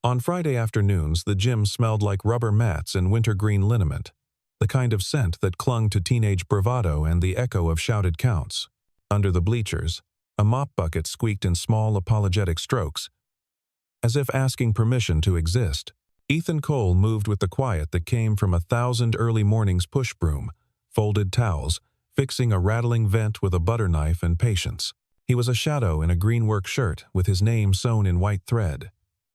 On Friday afternoons, the gym smelled like rubber mats and wintergreen liniment, the kind of scent that clung to teenage bravado and the echo of shouted counts. Under the bleachers, a mop bucket squeaked in small apologetic strokes, as if asking permission to exist. Ethan Cole moved with the quiet that came from 1,000 early mornings push broom, folded towels, fixing a rattling vent with a butter knife and patience. He was a shadow in a green work shirt with his name sewn in white thread,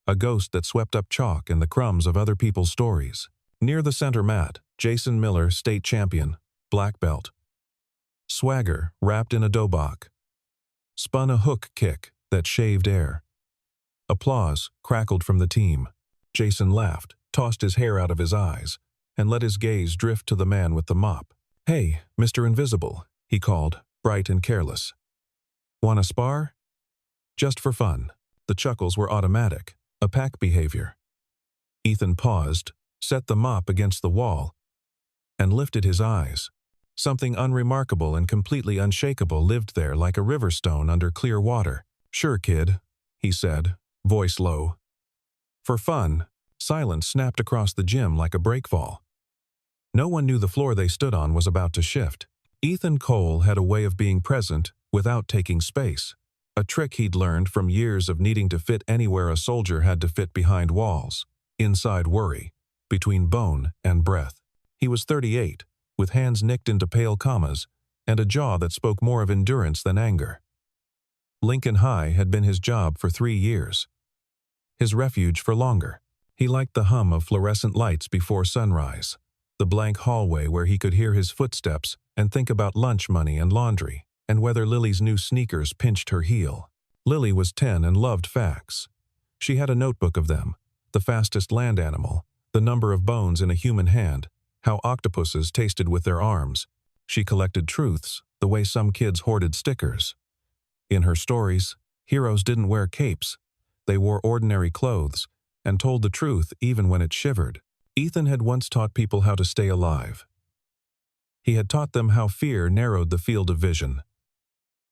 a ghost that swept up chalk and the crumbs of other people's stories. Near the center mat, Jason Miller, state champion, black belt. Swagger, wrapped in a dobok, spun a hook kick that shaved air. Applause crackled from the team. Jason laughed, tossed his hair out of his eyes, and let his gaze drift to the man with the mop. "Hey, Mr. Invisible," he called, bright and careless. "Wanna spar?" Just for fun. The chuckles were automatic, a pack behavior. Ethan paused, set the mop against the wall, and lifted his eyes. Something unremarkable and completely unshakable lived there like a river stone under clear water. "Sure, kid," he said, voice low. For fun, silence snapped across the gym like a breakfall. No one knew the floor they stood on was about to shift. Ethan Cole had a way of being present without taking space, a trick he'd learned from years of needing to fit anywhere a soldier had to fit behind walls, inside worry, between bone and breath. He was 38, with hands nicked into pale commas, and a jaw that spoke more of endurance than anger. Lincoln High had been his job for 3 years. His refuge for longer. He liked the hum of fluorescent lights before sunrise, the blank hallway where he could hear his footsteps and think about lunch money and laundry, and whether Lily's new sneakers pinched her heel. Lily was 10 and loved facts. She had a notebook of them, the fastest land animal, the number of bones in a human hand, how octopuses tasted with their arms. She collected truths, the way some kids hoarded stickers. In her stories, heroes didn't wear capes. They wore ordinary clothes, and told the truth even when it shivered. Ethan had once taught people how to stay alive. He had taught them how fear narrowed the field of vision,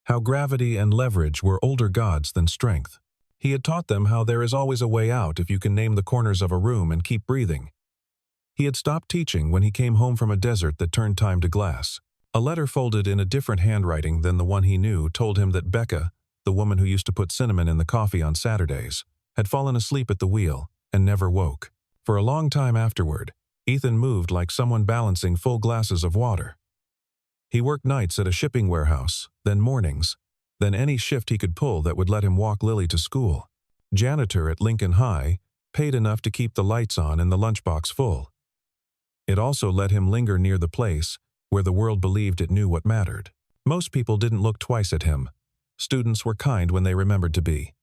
how gravity and leverage were older gods than strength. He had taught them how there is always a way out if you can name the corners of a room and keep breathing. He had stopped teaching when he came home from a desert that turned time to glass. A letter folded in a different handwriting than the one he knew told him that Becca, the woman who used to put cinnamon in the coffee on Saturdays, had fallen asleep at the wheel and never woke. For a long time afterward, Ethan moved like someone balancing full glasses of water. He worked nights at a shipping warehouse, then mornings, then any shift he could pull that would let him walk Lily to school. Janitor at Lincoln High, paid enough to keep the lights on and the lunchbox full. It also let him linger near the place where the world believed it knew what mattered. Most people didn't look twice at him. Students were kind when they remembered to be.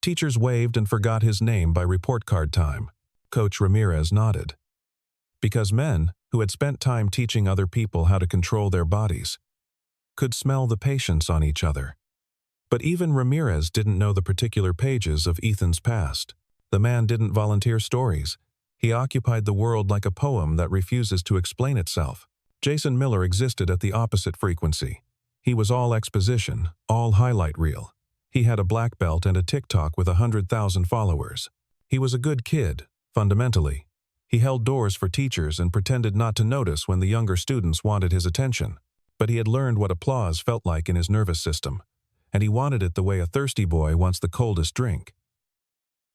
Teachers waved and forgot his name by report card time. Coach Ramirez nodded. Because men, who had spent time teaching other people how to control their bodies, could smell the patience on each other. But even Ramirez didn't know the particular pages of Ethan's past. The man didn't volunteer stories. He occupied the world like a poem that refuses to explain itself. Jason Miller existed at the opposite frequency. He was all exposition, all highlight reel. He had a black belt and a TikTok with 100,000 followers. He was a good kid, fundamentally. He held doors for teachers and pretended not to notice when the younger students wanted his attention. But he had learned what applause felt like in his nervous system, and he wanted it the way a thirsty boy wants the coldest drink.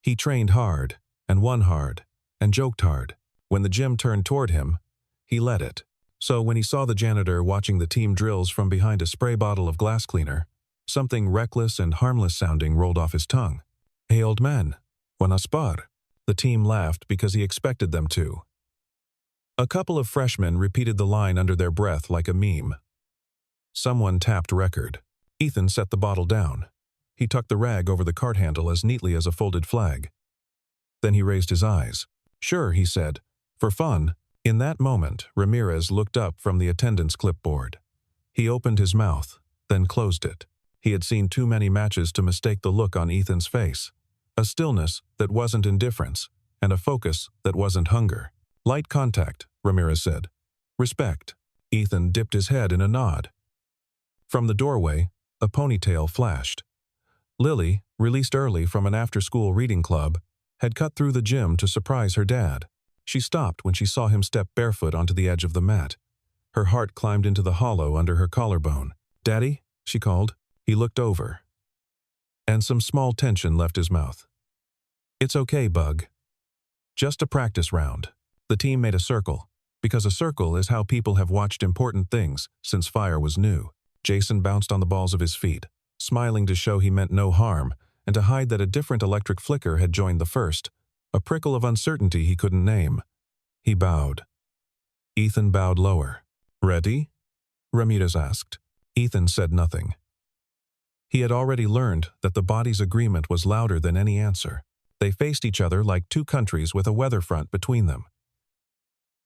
He trained hard, and won hard, and joked hard. When the gym turned toward him, he let it. So when he saw the janitor watching the team drills from behind a spray bottle of glass cleaner, something reckless and harmless sounding rolled off his tongue. "Hey, old man, wanna spar?" The team laughed because he expected them to. A couple of freshmen repeated the line under their breath like a meme. Someone tapped record. Ethan set the bottle down. He tucked the rag over the cart handle as neatly as a folded flag. Then he raised his eyes. "Sure," he said, "for fun." In that moment, Ramirez looked up from the attendance clipboard. He opened his mouth, then closed it. He had seen too many matches to mistake the look on Ethan's face. A stillness that wasn't indifference, and a focus that wasn't hunger. "Light contact," Ramirez said. "Respect." Ethan dipped his head in a nod. From the doorway, a ponytail flashed. Lily, released early from an after-school reading club, had cut through the gym to surprise her dad. She stopped when she saw him step barefoot onto the edge of the mat. Her heart climbed into the hollow under her collarbone. "Daddy?" she called. He looked over, and some small tension left his mouth. "It's okay, Bug. Just a practice round." The team made a circle, because a circle is how people have watched important things since fire was new. Jason bounced on the balls of his feet, smiling to show he meant no harm and to hide that a different electric flicker had joined the first, a prickle of uncertainty he couldn't name. He bowed. Ethan bowed lower. "Ready?" Ramirez asked. Ethan said nothing. He had already learned that the body's agreement was louder than any answer. They faced each other like two countries with a weather front between them.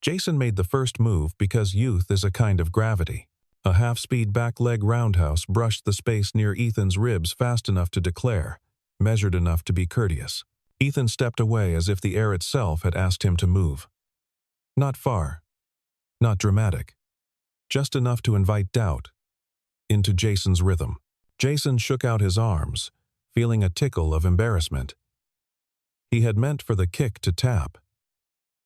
Jason made the first move because youth is a kind of gravity. A half-speed back leg roundhouse brushed the space near Ethan's ribs fast enough to declare, measured enough to be courteous. Ethan stepped away as if the air itself had asked him to move. Not far. Not dramatic. Just enough to invite doubt into Jason's rhythm. Jason shook out his arms, feeling a tickle of embarrassment. He had meant for the kick to tap.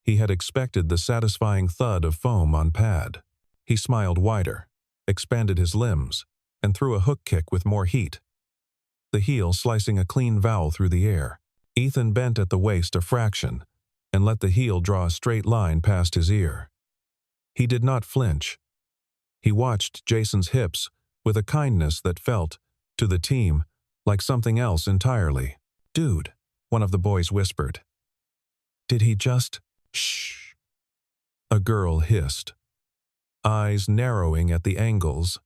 He had expected the satisfying thud of foam on pad. He smiled wider, expanded his limbs, and threw a hook kick with more heat. The heel slicing a clean vowel through the air. Ethan bent at the waist a fraction and let the heel draw a straight line past his ear. He did not flinch. He watched Jason's hips with a kindness that felt, to the team, like something else entirely. "Dude," one of the boys whispered. "Did he just—" "Shh," a girl hissed, eyes narrowing at the angles.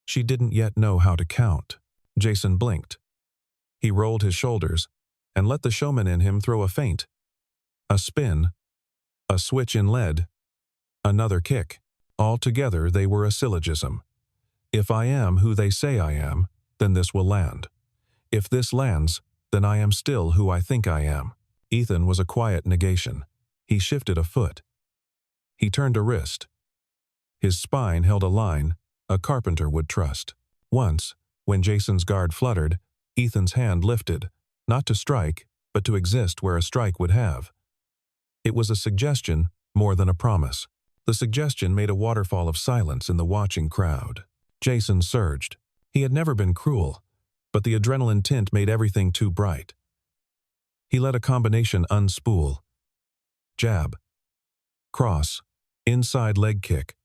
She didn't yet know how to count. Jason blinked. He rolled his shoulders and let the showman in him throw a feint. A spin, a switch in lead, another kick. Altogether they were a syllogism. If I am who they say I am, then this will land. If this lands, then I am still who I think I am. Ethan was a quiet negation. He shifted a foot. He turned a wrist. His spine held a line a carpenter would trust. Once, when Jason's guard fluttered, Ethan's hand lifted, not to strike, but to exist where a strike would have. It was a suggestion more than a promise. The suggestion made a waterfall of silence in the watching crowd. Jason surged. He had never been cruel, but the adrenaline tint made everything too bright. He let a combination unspool. Jab. Cross. Inside leg kick.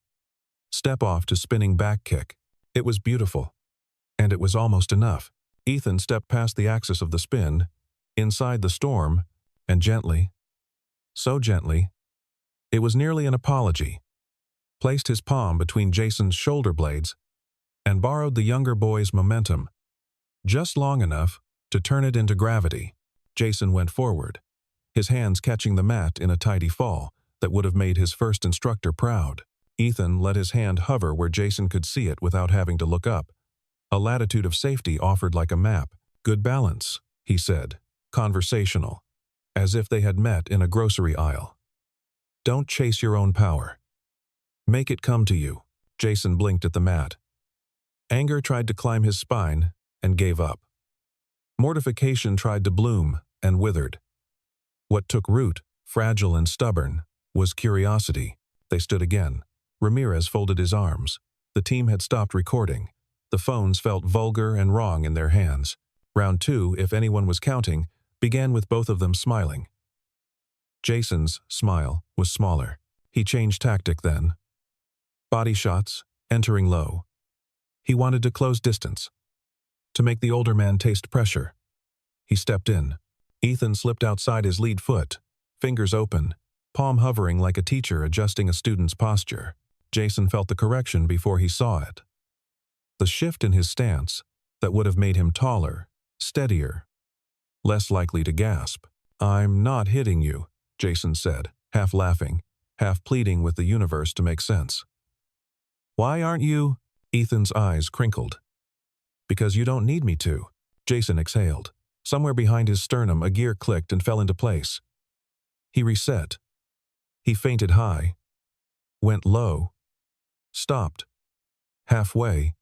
Step off to spinning back kick. It was beautiful. And it was almost enough. Ethan stepped past the axis of the spin, inside the storm, and gently, so gently, it was nearly an apology, placed his palm between Jason's shoulder blades and borrowed the younger boy's momentum, just long enough to turn it into gravity. Jason went forward, his hands catching the mat in a tidy fall that would have made his first instructor proud. Ethan let his hand hover where Jason could see it without having to look up. A latitude of safety offered like a map. "Good balance," he said, conversational, as if they had met in a grocery aisle. "Don't chase your own power. Make it come to you." Jason blinked at the mat. Anger tried to climb his spine and gave up. Mortification tried to bloom and withered. What took root, fragile and stubborn, was curiosity. They stood again. Ramirez folded his arms. The team had stopped recording. The phones felt vulgar and wrong in their hands. Round two, if anyone was counting, began with both of them smiling. Jason's smile was smaller. He changed tactic then. Body shots, entering low. He wanted to close distance, to make the older man taste pressure. He stepped in. Ethan slipped outside his lead foot, fingers open, palm hovering like a teacher adjusting a student's posture. Jason felt the correction before he saw it. The shift in his stance that would have made him taller, steadier, less likely to gasp. "I'm not hitting you," Jason said, half laughing, half pleading with the universe to make sense. "Why aren't you?" Ethan's eyes crinkled. "Because you don't need me to." Jason exhaled. Somewhere behind his sternum a gear clicked and fell into place. He reset. He feinted high, went low, stopped, halfway,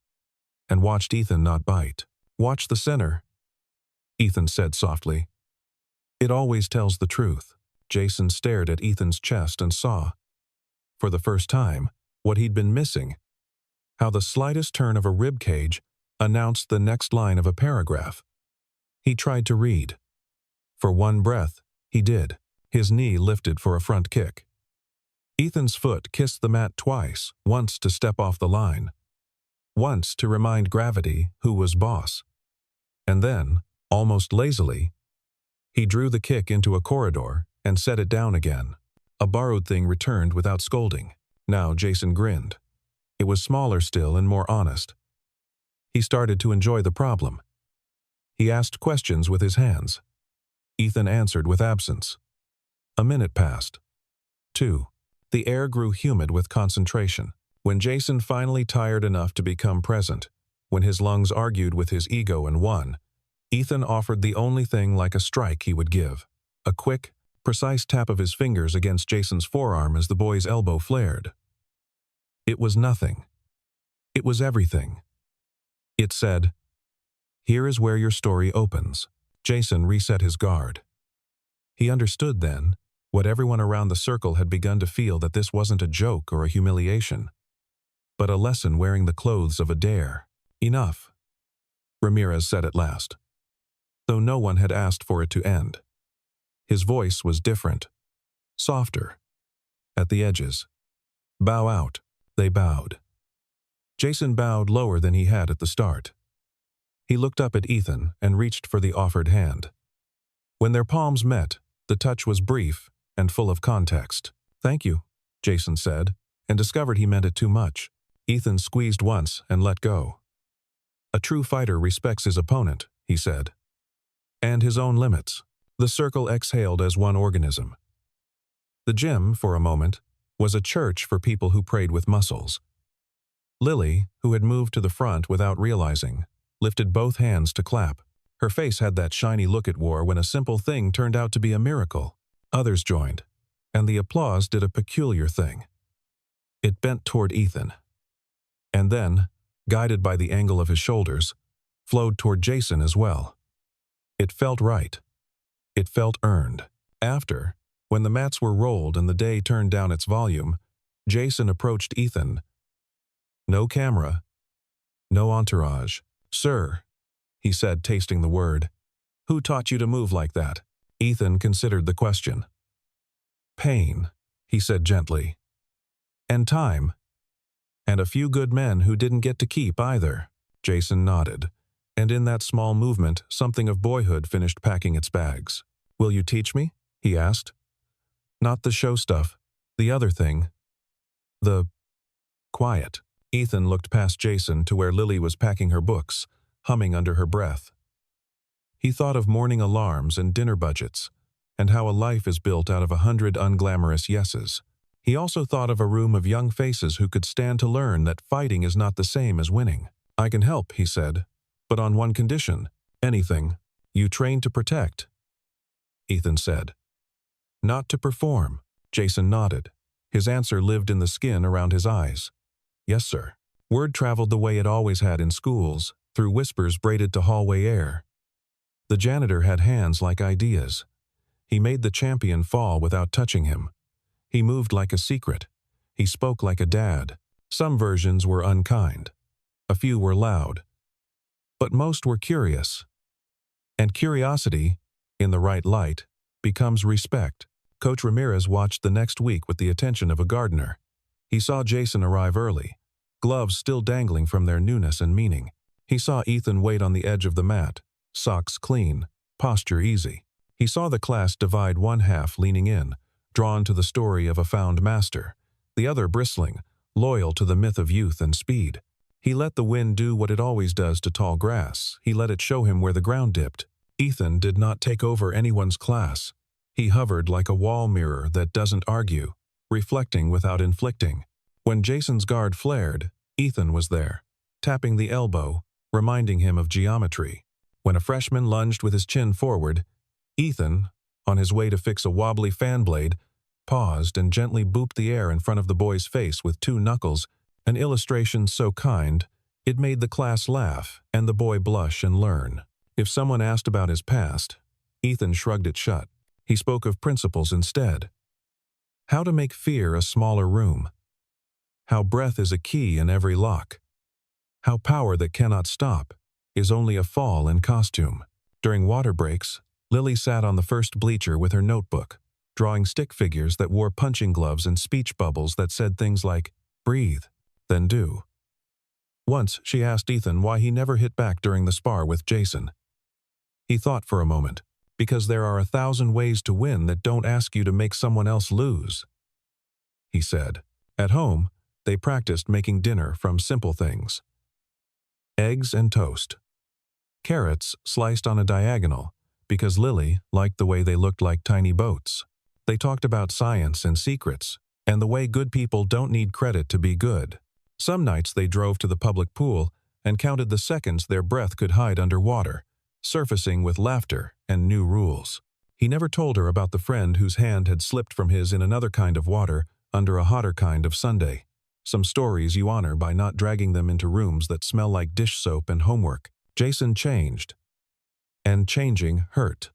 and watched Ethan not bite. "Watch the center," Ethan said softly. It always tells the truth. Jason stared at Ethan's chest and saw, for the first time, what he'd been missing. How the slightest turn of a rib cage announced the next line of a paragraph. He tried to read. For one breath, he did. His knee lifted for a front kick. Ethan's foot kissed the mat twice, once to step off the line, once to remind gravity who was boss. And then, almost lazily, he drew the kick into a corridor and set it down again. A borrowed thing returned without scolding. Now Jason grinned. It was smaller still and more honest. He started to enjoy the problem. He asked questions with his hands. Ethan answered with absence. A minute passed. 2. The air grew humid with concentration. When Jason finally tired enough to become present, when his lungs argued with his ego and won, Ethan offered the only thing like a strike he would give. A quick, precise tap of his fingers against Jason's forearm as the boy's elbow flared. It was nothing. It was everything. It said, "Here is where your story opens." Jason reset his guard. He understood then what everyone around the circle had begun to feel, that this wasn't a joke or a humiliation, but a lesson wearing the clothes of a dare. "Enough," Ramirez said at last, though no one had asked for it to end. His voice was different, softer, at the edges. "Bow out." They bowed. Jason bowed lower than he had at the start. He looked up at Ethan and reached for the offered hand. When their palms met, the touch was brief and full of context. "Thank you," Jason said, and discovered he meant it too much. Ethan squeezed once and let go. "A true fighter respects his opponent," he said, "and his own limits." The circle exhaled as one organism. The gym, for a moment, was a church for people who prayed with muscles. Lily, who had moved to the front without realizing, lifted both hands to clap. Her face had that shiny look it wore when a simple thing turned out to be a miracle. Others joined, and the applause did a peculiar thing. It bent toward Ethan, and then, guided by the angle of his shoulders, flowed toward Jason as well. It felt right. It felt earned. After, when the mats were rolled and the day turned down its volume, Jason approached Ethan. No camera, no entourage. "Sir," he said, tasting the word, "who taught you to move like that?" Ethan considered the question. "Pain," he said gently. "And time. And a few good men who didn't get to keep either." Jason nodded, and in that small movement something of boyhood finished packing its bags. "Will you teach me?" he asked. "Not the show stuff, the other thing. The quiet." Ethan looked past Jason to where Lily was packing her books, humming under her breath. He thought of morning alarms and dinner budgets, and how a life is built out of 100 unglamorous yeses. He also thought of a room of young faces who could stand to learn that fighting is not the same as winning. "I can help," he said, "but on one condition." "Anything. You train to protect," Ethan said. "Not to perform." Jason nodded. His answer lived in the skin around his eyes. "Yes, sir." Word traveled the way it always had in schools, through whispers braided to hallway air. The janitor had hands like ideas. He made the champion fall without touching him. He moved like a secret. He spoke like a dad. Some versions were unkind. A few were loud. But most were curious. And curiosity, in the right light, becomes respect. Coach Ramirez watched the next week with the attention of a gardener. He saw Jason arrive early, gloves still dangling from their newness and meaning. He saw Ethan wait on the edge of the mat, socks clean, posture easy. He saw the class divide, one half leaning in, drawn to the story of a found master, the other bristling, loyal to the myth of youth and speed. He let the wind do what it always does to tall grass. He let it show him where the ground dipped. Ethan did not take over anyone's class. He hovered like a wall mirror that doesn't argue, reflecting without inflicting. When Jason's guard flared, Ethan was there, tapping the elbow, reminding him of geometry. When a freshman lunged with his chin forward, Ethan, on his way to fix a wobbly fan blade, paused and gently booped the air in front of the boy's face with 2 knuckles, an illustration so kind, it made the class laugh and the boy blush and learn. If someone asked about his past, Ethan shrugged it shut. He spoke of principles instead. How to make fear a smaller room. How breath is a key in every lock. How power that cannot stop is only a fall in costume. During water breaks, Lily sat on the first bleacher with her notebook, drawing stick figures that wore punching gloves and speech bubbles that said things like, "Breathe, then do." Once she asked Ethan why he never hit back during the spar with Jason. He thought for a moment, because there are 1,000 ways to win that don't ask you to make someone else lose. He said. At home, they practiced making dinner from simple things. Eggs and toast. Carrots sliced on a diagonal, because Lily liked the way they looked like tiny boats. They talked about science and secrets, and the way good people don't need credit to be good. Some nights they drove to the public pool and counted the seconds their breath could hide underwater, surfacing with laughter and new rules. He never told her about the friend whose hand had slipped from his in another kind of water under a hotter kind of Sunday. Some stories you honor by not dragging them into rooms that smell like dish soap and homework. Jason changed. And changing hurt.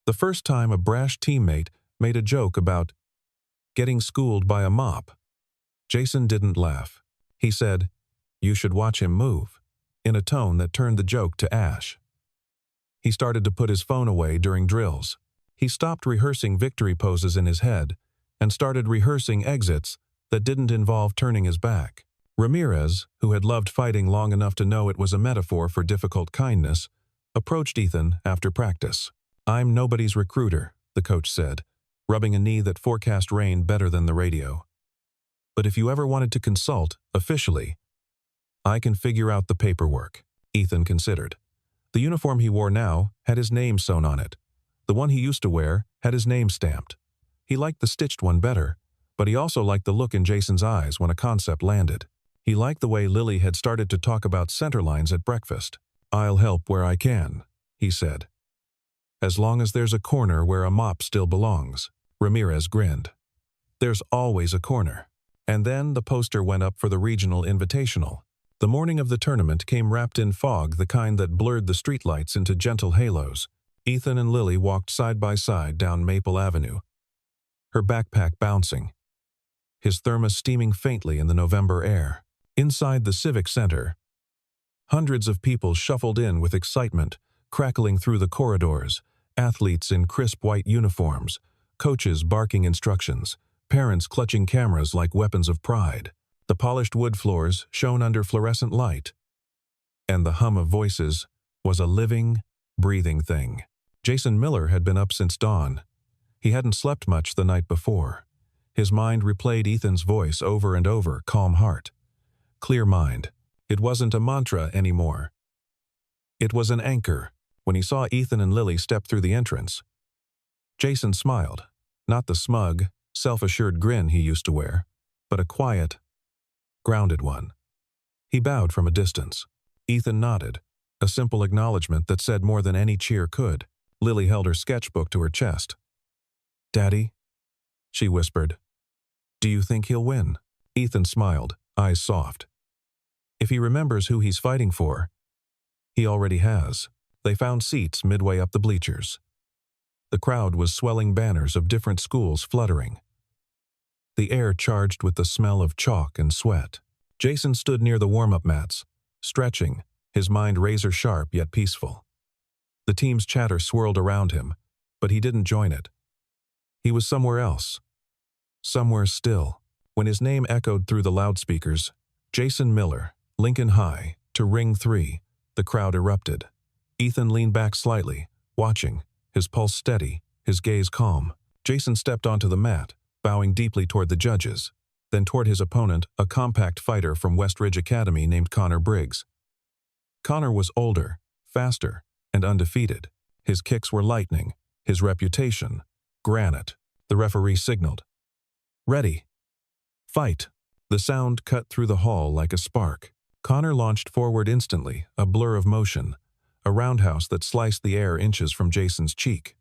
The first time a brash teammate made a joke about getting schooled by a mop, Jason didn't laugh. He said, "You should watch him move," in a tone that turned the joke to ash. He started to put his phone away during drills. He stopped rehearsing victory poses in his head and started rehearsing exits that didn't involve turning his back. Ramirez, who had loved fighting long enough to know it was a metaphor for difficult kindness, approached Ethan after practice. "I'm nobody's recruiter," the coach said, rubbing a knee that forecast rain better than the radio. "But if you ever wanted to consult, officially, I can figure out the paperwork." Ethan considered. The uniform he wore now had his name sewn on it. The one he used to wear had his name stamped. He liked the stitched one better, but he also liked the look in Jason's eyes when a concept landed. He liked the way Lily had started to talk about center lines at breakfast. "I'll help where I can," he said. "As long as there's a corner where a mop still belongs." Ramirez grinned. "There's always a corner." And then the poster went up for the regional invitational. The morning of the tournament came wrapped in fog, the kind that blurred the streetlights into gentle halos. Ethan and Lily walked side by side down Maple Avenue, her backpack bouncing, his thermos steaming faintly in the November air. Inside the Civic Center, hundreds of people shuffled in with excitement, crackling through the corridors, athletes in crisp white uniforms, coaches barking instructions, parents clutching cameras like weapons of pride. The polished wood floors shone under fluorescent light, and the hum of voices was a living, breathing thing. Jason Miller had been up since dawn. He hadn't slept much the night before. His mind replayed Ethan's voice over and over, calm heart, clear mind. It wasn't a mantra anymore. It was an anchor. When he saw Ethan and Lily step through the entrance, Jason smiled, not the smug, self-assured grin he used to wear, but a quiet, grounded one. He bowed from a distance. Ethan nodded, a simple acknowledgement that said more than any cheer could. Lily held her sketchbook to her chest. "Daddy," she whispered, "do you think he'll win?" Ethan smiled, eyes soft. If he remembers who he's fighting for, he already has. They found seats midway up the bleachers. The crowd was swelling, banners of different schools fluttering. The air charged with the smell of chalk and sweat. Jason stood near the warm-up mats, stretching, his mind razor-sharp yet peaceful. The team's chatter swirled around him, but he didn't join it. He was somewhere else. Somewhere still. When his name echoed through the loudspeakers, Jason Miller, Lincoln High, to ring 3, the crowd erupted. Ethan leaned back slightly, watching, his pulse steady, his gaze calm. Jason stepped onto the mat, bowing deeply toward the judges, then toward his opponent, a compact fighter from West Ridge Academy named Connor Briggs. Connor was older, faster, and undefeated. His kicks were lightning, his reputation granite. The referee signaled. "Ready. Fight." The sound cut through the hall like a spark. Connor launched forward instantly, a blur of motion, a roundhouse that sliced the air inches from Jason's cheek.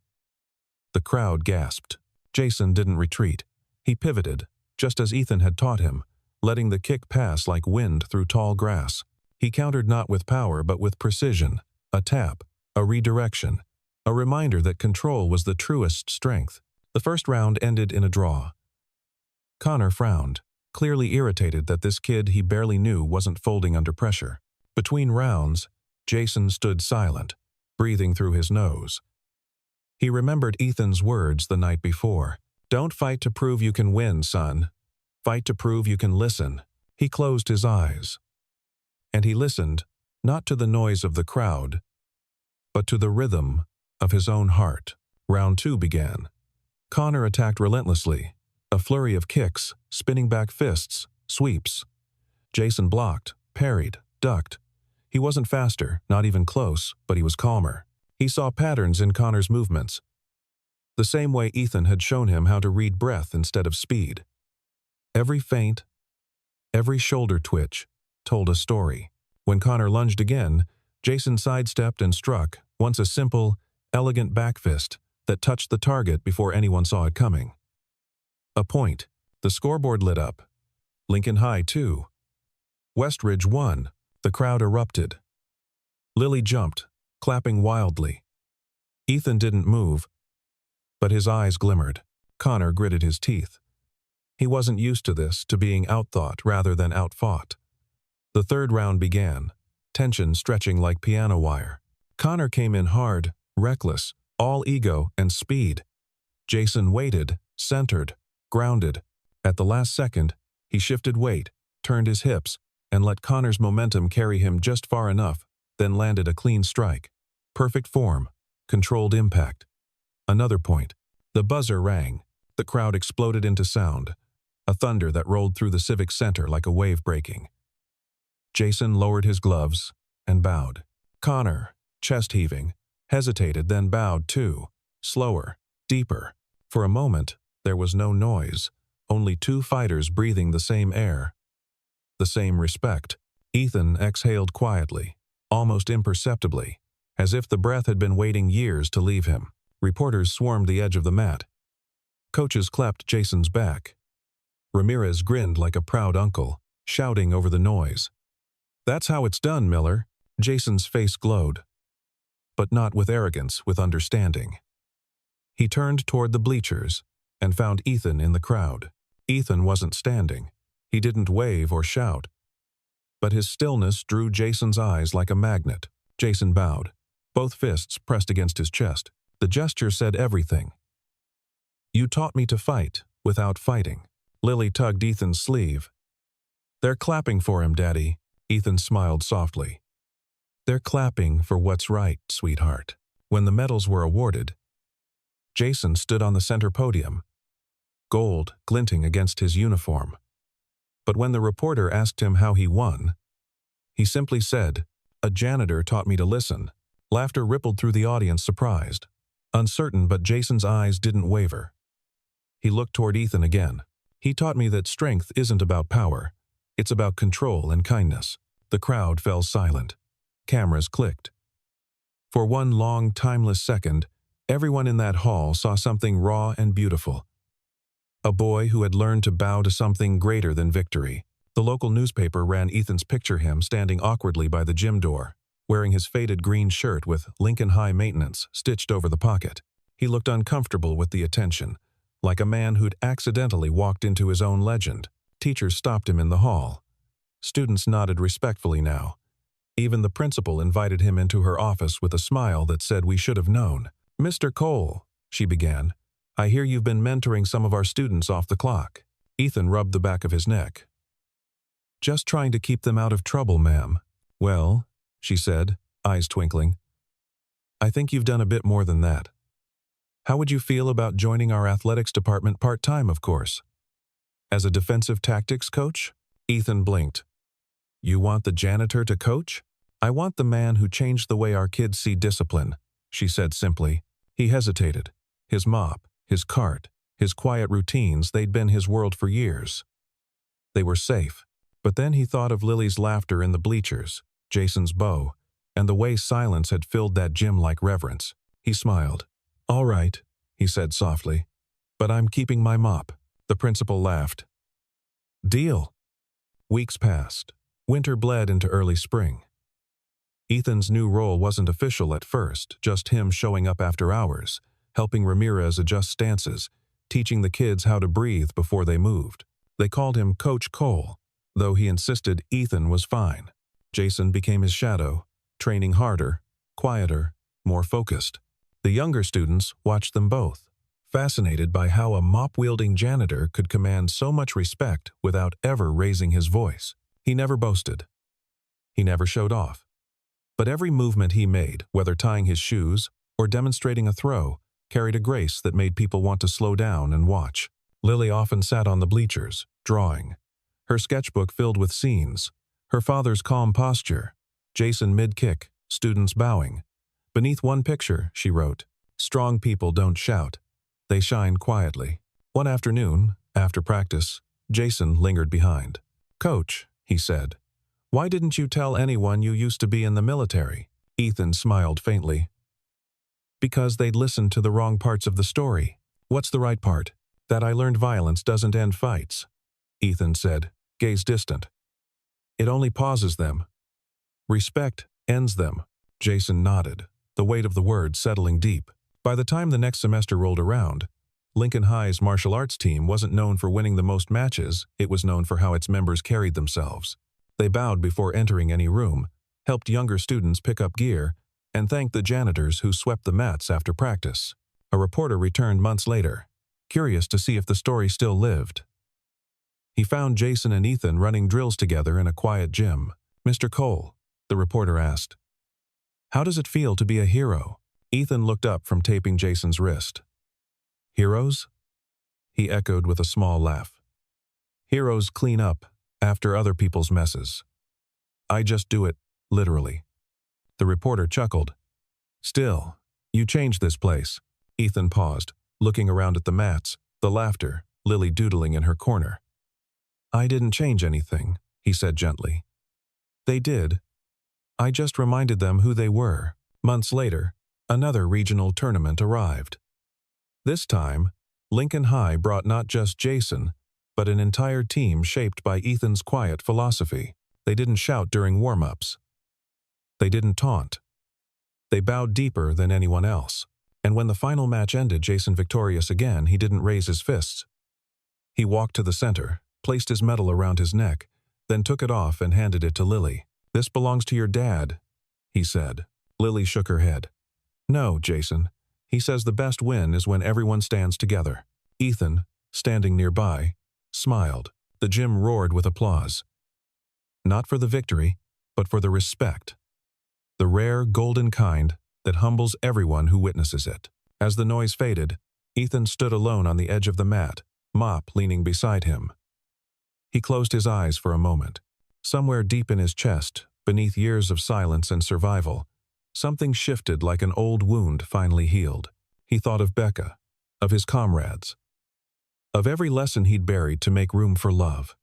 The crowd gasped. Jason didn't retreat. He pivoted, just as Ethan had taught him, letting the kick pass like wind through tall grass. He countered not with power but with precision, a tap, a redirection, a reminder that control was the truest strength. The first round ended in a draw. Connor frowned, clearly irritated that this kid he barely knew wasn't folding under pressure. Between rounds, Jason stood silent, breathing through his nose. He remembered Ethan's words the night before. "Don't fight to prove you can win, son. Fight to prove you can listen." He closed his eyes. And he listened, not to the noise of the crowd, but to the rhythm of his own heart. Round 2 began. Connor attacked relentlessly, a flurry of kicks, spinning back fists, sweeps. Jason blocked, parried, ducked. He wasn't faster, not even close, but he was calmer. He saw patterns in Connor's movements, the same way Ethan had shown him how to read breath instead of speed. Every feint, every shoulder twitch, told a story. When Connor lunged again, Jason sidestepped and struck, once a simple, elegant back fist that touched the target before anyone saw it coming. A point. The scoreboard lit up. Lincoln High 2. Westridge 1. The crowd erupted. Lily jumped, clapping wildly. Ethan didn't move, but his eyes glimmered. Connor gritted his teeth. He wasn't used to this, to being outthought rather than outfought. The third round began, tension stretching like piano wire. Connor came in hard, reckless, all ego and speed. Jason waited, centered, grounded. At the last second, he shifted weight, turned his hips, and let Connor's momentum carry him just far enough, then landed a clean strike. Perfect form, controlled impact. Another point. The buzzer rang. The crowd exploded into sound, a thunder that rolled through the Civic Center like a wave breaking. Jason lowered his gloves and bowed. Connor, chest heaving, hesitated, then bowed too, slower, deeper. For a moment, there was no noise, only two fighters breathing the same air, the same respect. Ethan exhaled quietly, almost imperceptibly, as if the breath had been waiting years to leave him. Reporters swarmed the edge of the mat. Coaches clapped Jason's back. Ramirez grinned like a proud uncle, shouting over the noise. "That's how it's done, Miller." Jason's face glowed, but not with arrogance, with understanding. He turned toward the bleachers and found Ethan in the crowd. Ethan wasn't standing. He didn't wave or shout, but his stillness drew Jason's eyes like a magnet. Jason bowed, both fists pressed against his chest. The gesture said everything. "You taught me to fight without fighting." Lily tugged Ethan's sleeve. "They're clapping for him, Daddy." Ethan smiled softly. "They're clapping for what's right, sweetheart." When the medals were awarded, Jason stood on the center podium, gold glinting against his uniform. But when the reporter asked him how he won, he simply said, "A janitor taught me to listen." Laughter rippled through the audience, surprised, uncertain, but Jason's eyes didn't waver. He looked toward Ethan again. "He taught me that strength isn't about power. It's about control and kindness." The crowd fell silent. Cameras clicked. For one long, timeless second, everyone in that hall saw something raw and beautiful. A boy who had learned to bow to something greater than victory. The local newspaper ran Ethan's picture, him standing awkwardly by the gym door, wearing his faded green shirt with Lincoln High maintenance stitched over the pocket. He looked uncomfortable with the attention, like a man who'd accidentally walked into his own legend. Teachers stopped him in the hall. Students nodded respectfully now. Even the principal invited him into her office with a smile that said, "We should have known." "Mr. Cole," she began, "I hear you've been mentoring some of our students off the clock." Ethan rubbed the back of his neck. "Just trying to keep them out of trouble, ma'am." "Well," she said, eyes twinkling, "I think you've done a bit more than that. How would you feel about joining our athletics department part-time, of course? As a defensive tactics coach?" Ethan blinked. "You want the janitor to coach?" "I want the man who changed the way our kids see discipline," she said simply. He hesitated. His mop, his cart, his quiet routines, they'd been his world for years. They were safe. But then he thought of Lily's laughter in the bleachers, Jason's bow, and the way silence had filled that gym-like reverence. He smiled. "All right," he said softly, "but I'm keeping my mop." The principal laughed. "Deal." Weeks passed. Winter bled into early spring. Ethan's new role wasn't official at first, just him showing up after hours, helping Ramirez adjust stances, teaching the kids how to breathe before they moved. They called him Coach Cole, though he insisted Ethan was fine. Jason became his shadow, training harder, quieter, more focused. The younger students watched them both, fascinated by how a mop-wielding janitor could command so much respect without ever raising his voice. He never boasted. He never showed off. But every movement he made, whether tying his shoes or demonstrating a throw, carried a grace that made people want to slow down and watch. Lily often sat on the bleachers, drawing, her sketchbook filled with scenes, her father's calm posture, Jason mid-kick, students bowing. Beneath one picture, she wrote, "Strong people don't shout. They shine quietly." One afternoon, after practice, Jason lingered behind. "Coach," he said, "why didn't you tell anyone you used to be in the military?" Ethan smiled faintly. "Because they'd listen to the wrong parts of the story." "What's the right part?" "That I learned violence doesn't end fights," Ethan said, gaze distant. "It only pauses them. Respect ends them." Jason nodded, the weight of the words settling deep. By the time the next semester rolled around, Lincoln High's martial arts team wasn't known for winning the most matches, it was known for how its members carried themselves. They bowed before entering any room, helped younger students pick up gear, and thanked the janitors who swept the mats after practice. A reporter returned months later, curious to see if the story still lived. He found Jason and Ethan running drills together in a quiet gym. "Mr. Cole," the reporter asked, "how does it feel to be a hero?" Ethan looked up from taping Jason's wrist. "Heroes?" he echoed with a small laugh. "Heroes clean up after other people's messes. I just do it, literally." The reporter chuckled. "Still, you changed this place." Ethan paused, looking around at the mats, the laughter, Lily doodling in her corner. "I didn't change anything," he said gently. "They did. I just reminded them who they were." Months later, another regional tournament arrived. This time, Lincoln High brought not just Jason, but an entire team shaped by Ethan's quiet philosophy. They didn't shout during warm-ups. They didn't taunt. They bowed deeper than anyone else. And when the final match ended, Jason victorious again, he didn't raise his fists. He walked to the center, placed his medal around his neck, then took it off and handed it to Lily. "This belongs to your dad," he said. Lily shook her head. "No, Jason. He says the best win is when everyone stands together." Ethan, standing nearby, smiled. The gym roared with applause. Not for the victory, but for the respect. The rare, golden kind that humbles everyone who witnesses it. As the noise faded, Ethan stood alone on the edge of the mat, mop leaning beside him. He closed his eyes for a moment. Somewhere deep in his chest, beneath years of silence and survival, something shifted like an old wound finally healed. He thought of Becca, of his comrades, of every lesson he'd buried to make room for love.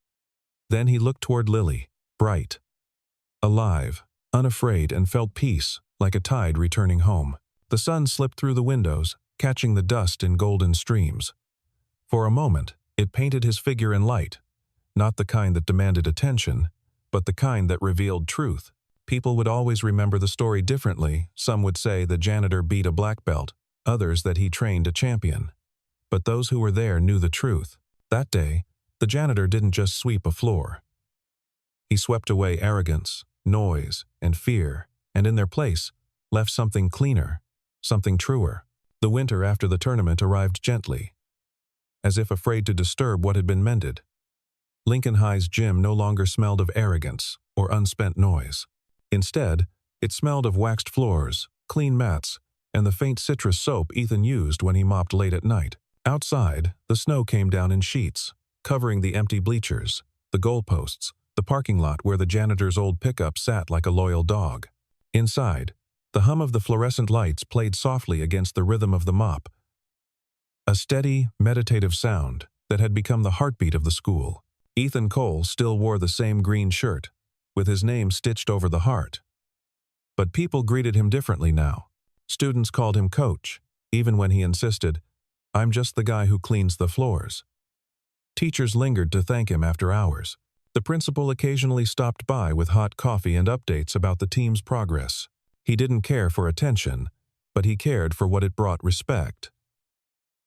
Then he looked toward Lily, bright, alive, unafraid, and felt peace, like a tide returning home. The sun slipped through the windows, catching the dust in golden streams. For a moment, it painted his figure in light, not the kind that demanded attention, but the kind that revealed truth. People would always remember the story differently. Some would say the janitor beat a black belt, others that he trained a champion. But those who were there knew the truth. That day, the janitor didn't just sweep a floor. He swept away arrogance, noise, and fear, and in their place, left something cleaner, something truer. The winter after the tournament arrived gently, as if afraid to disturb what had been mended. Lincoln High's gym no longer smelled of arrogance or unspent noise. Instead, it smelled of waxed floors, clean mats, and the faint citrus soap Ethan used when he mopped late at night. Outside, the snow came down in sheets, covering the empty bleachers, the goalposts, the parking lot where the janitor's old pickup sat like a loyal dog. Inside, the hum of the fluorescent lights played softly against the rhythm of the mop, a steady, meditative sound that had become the heartbeat of the school. Ethan Cole still wore the same green shirt, with his name stitched over the heart. But people greeted him differently now. Students called him Coach, even when he insisted, "I'm just the guy who cleans the floors." Teachers lingered to thank him after hours, The principal occasionally stopped by with hot coffee and updates about the team's progress. He didn't care for attention, but he cared for what it brought: respect.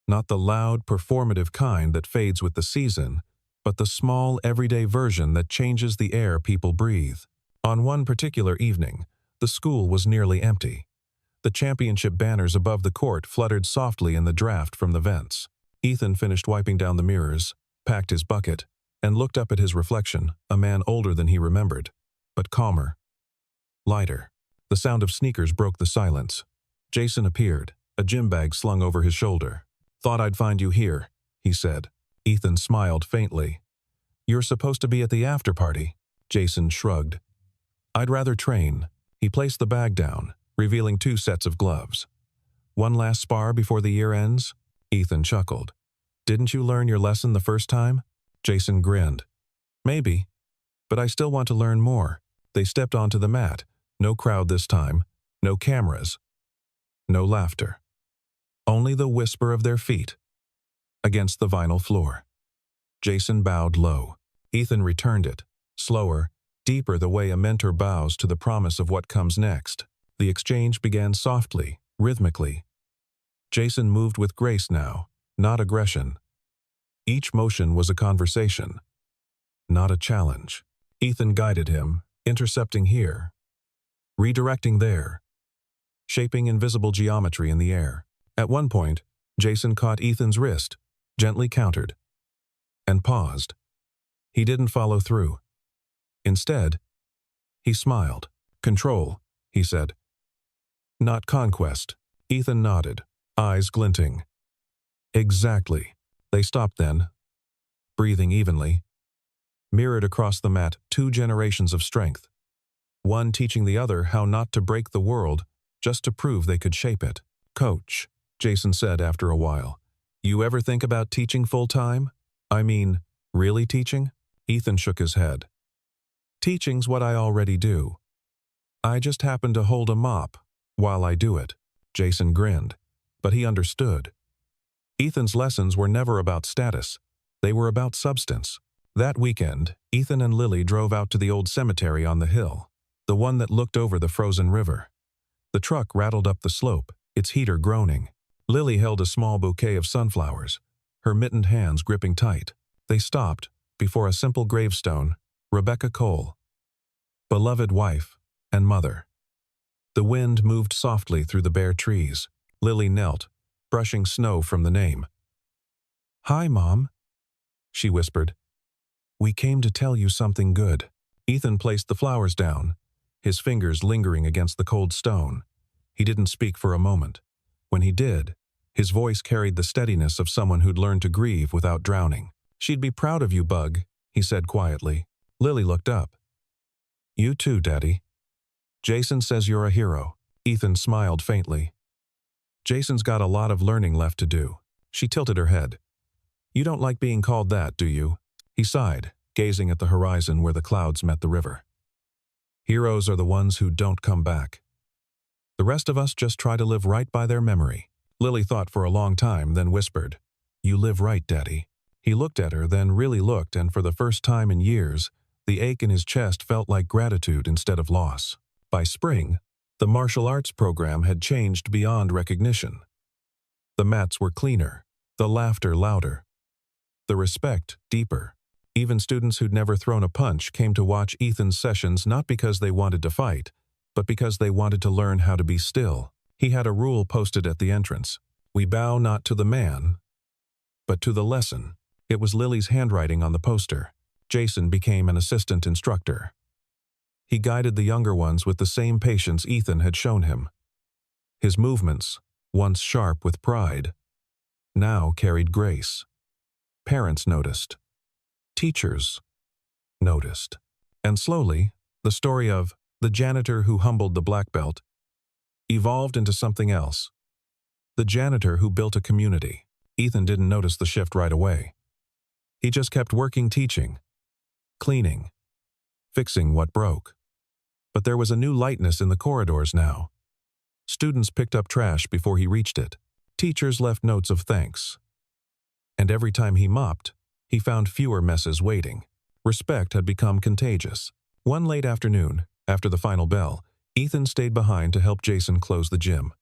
Not the loud, performative kind that fades with the season, but the small, everyday version that changes the air people breathe. On one particular evening, the school was nearly empty. The championship banners above the court fluttered softly in the draft from the vents. Ethan finished wiping down the mirrors, packed his bucket, and looked up at his reflection, a man older than he remembered, but calmer, lighter. The sound of sneakers broke the silence. Jason appeared, a gym bag slung over his shoulder. "Thought I'd find you here," he said. Ethan smiled faintly. "You're supposed to be at the after party." Jason shrugged. "I'd rather train." He placed the bag down, revealing 2 sets of gloves. "One last spar before the year ends?" Ethan chuckled. "Didn't you learn your lesson the first time?" Jason grinned. "Maybe, but I still want to learn more." They stepped onto the mat. No crowd this time, no cameras, no laughter. Only the whisper of their feet against the vinyl floor. Jason bowed low. Ethan returned it, slower, deeper, the way a mentor bows to the promise of what comes next. The exchange began softly, rhythmically. Jason moved with grace now, not aggression. Each motion was a conversation, not a challenge. Ethan guided him, intercepting here, redirecting there, shaping invisible geometry in the air. At one point, Jason caught Ethan's wrist, gently countered, and paused. He didn't follow through. Instead, he smiled. "Control," he said. "Not conquest." Ethan nodded, eyes glinting. "Exactly." They stopped then, breathing evenly. Mirrored across the mat, 2 generations of strength. One teaching the other how not to break the world, just to prove they could shape it. "Coach," Jason said after a while, "you ever think about teaching full-time? I mean, really teaching?" Ethan shook his head. "Teaching's what I already do. I just happen to hold a mop while I do it." Jason grinned, but he understood. Ethan's lessons were never about status. They were about substance. That weekend, Ethan and Lily drove out to the old cemetery on the hill, the one that looked over the frozen river. The truck rattled up the slope, its heater groaning. Lily held a small bouquet of sunflowers, her mittened hands gripping tight. They stopped before a simple gravestone: Rebecca Cole, beloved wife and mother. The wind moved softly through the bare trees. Lily knelt, brushing snow from the name. "Hi, Mom," she whispered. "We came to tell you something good." Ethan placed the flowers down, his fingers lingering against the cold stone. He didn't speak for a moment. When he did, his voice carried the steadiness of someone who'd learned to grieve without drowning. "She'd be proud of you, Bug," he said quietly. Lily looked up. "You too, Daddy. Jason says you're a hero." Ethan smiled faintly. "Jason's got a lot of learning left to do." She tilted her head. "You don't like being called that, do you?" He sighed, gazing at the horizon where the clouds met the river. "Heroes are the ones who don't come back. The rest of us just try to live right by their memory." Lily thought for a long time, then whispered, "You live right, Daddy." He looked at her, then really looked, and for the first time in years, the ache in his chest felt like gratitude instead of loss. By spring, the martial arts program had changed beyond recognition. The mats were cleaner, the laughter louder, the respect deeper. Even students who'd never thrown a punch came to watch Ethan's sessions not because they wanted to fight, but because they wanted to learn how to be still. He had a rule posted at the entrance: "We bow not to the man, but to the lesson." It was Lily's handwriting on the poster. Jason became an assistant instructor. He guided the younger ones with the same patience Ethan had shown him. His movements, once sharp with pride, now carried grace. Parents noticed. Teachers noticed. And slowly, the story of the janitor who humbled the black belt evolved into something else. The janitor who built a community. Ethan didn't notice the shift right away. He just kept working, teaching, cleaning, fixing what broke. But there was a new lightness in the corridors now. Students picked up trash before he reached it. Teachers left notes of thanks. And every time he mopped, he found fewer messes waiting. Respect had become contagious. One late afternoon, after the final bell, Ethan stayed behind to help Jason close the gym.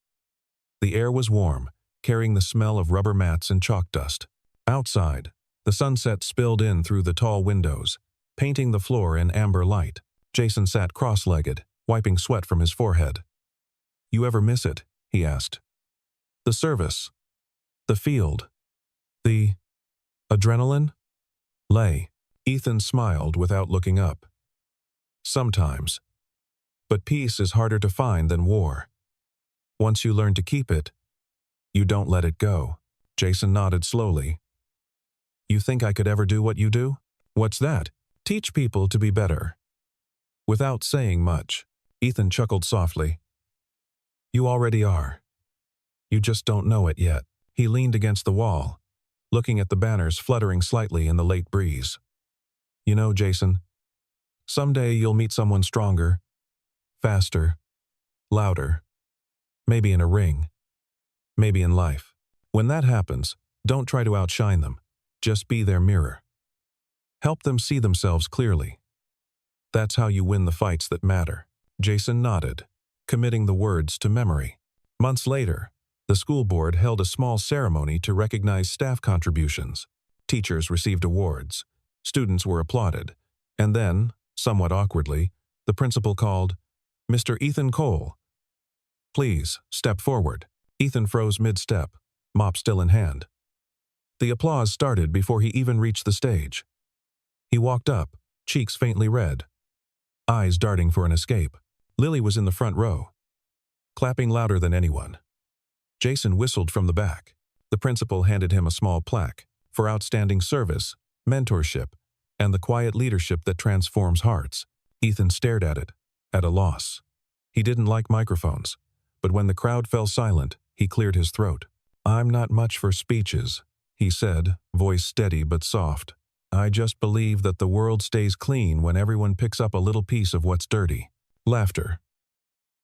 The air was warm, carrying the smell of rubber mats and chalk dust. Outside, the sunset spilled in through the tall windows, painting the floor in amber light. Jason sat cross-legged, wiping sweat from his forehead. "You ever miss it?" he asked. "The service. The field. The adrenaline?" "Lay." Ethan smiled without looking up. "Sometimes. But peace is harder to find than war. Once you learn to keep it, you don't let it go." Jason nodded slowly. "You think I could ever do what you do?" "What's that?" "Teach people to be better." Without saying much, Ethan chuckled softly. "You already are. You just don't know it yet." He leaned against the wall, looking at the banners fluttering slightly in the late breeze. "You know, Jason, someday you'll meet someone stronger, faster, louder, maybe in a ring, maybe in life. When that happens, don't try to outshine them. Just be their mirror. Help them see themselves clearly. That's how you win the fights that matter." Jason nodded, committing the words to memory. Months later, the school board held a small ceremony to recognize staff contributions. Teachers received awards, students were applauded, and then, somewhat awkwardly, the principal called, "Mr. Ethan Cole, please step forward." Ethan froze mid-step, mop still in hand. The applause started before he even reached the stage. He walked up, cheeks faintly red, eyes darting for an escape. Lily was in the front row, clapping louder than anyone. Jason whistled from the back. The principal handed him a small plaque for outstanding service, mentorship, and the quiet leadership that transforms hearts. Ethan stared at it, at a loss. He didn't like microphones, but when the crowd fell silent, he cleared his throat. "I'm not much for speeches," he said, voice steady but soft. "I just believe that the world stays clean when everyone picks up a little piece of what's dirty." Laughter.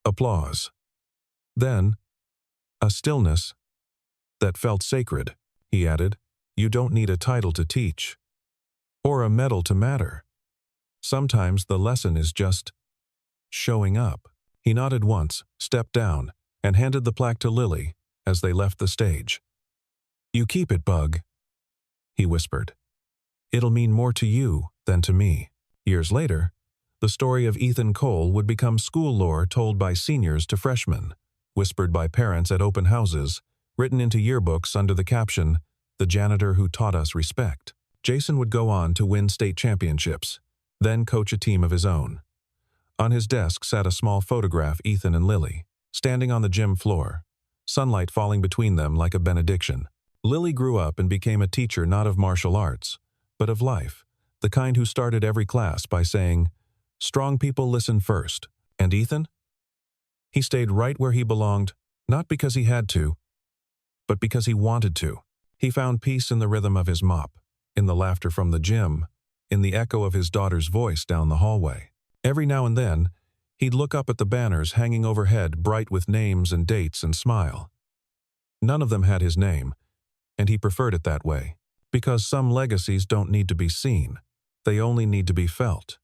Applause. Then, a stillness that felt sacred. He added, "You don't need a title to teach, or a medal to matter. Sometimes the lesson is just showing up." He nodded once, stepped down, and handed the plaque to Lily as they left the stage. "You keep it, Bug," he whispered. "It'll mean more to you than to me." Years later, the story of Ethan Cole would become school lore told by seniors to freshmen, whispered by parents at open houses, written into yearbooks under the caption, "The Janitor Who Taught Us Respect." Jason would go on to win state championships, then coach a team of his own. On his desk sat a small photograph of Ethan and Lily, standing on the gym floor, sunlight falling between them like a benediction. Lily grew up and became a teacher not of martial arts, but of life, the kind who started every class by saying, "Strong people listen first." And Ethan? He stayed right where he belonged, not because he had to, but because he wanted to. He found peace in the rhythm of his mop, in the laughter from the gym, in the echo of his daughter's voice down the hallway. Every now and then, he'd look up at the banners hanging overhead bright with names and dates and smile. None of them had his name, and he preferred it that way, because some legacies don't need to be seen, they only need to be felt.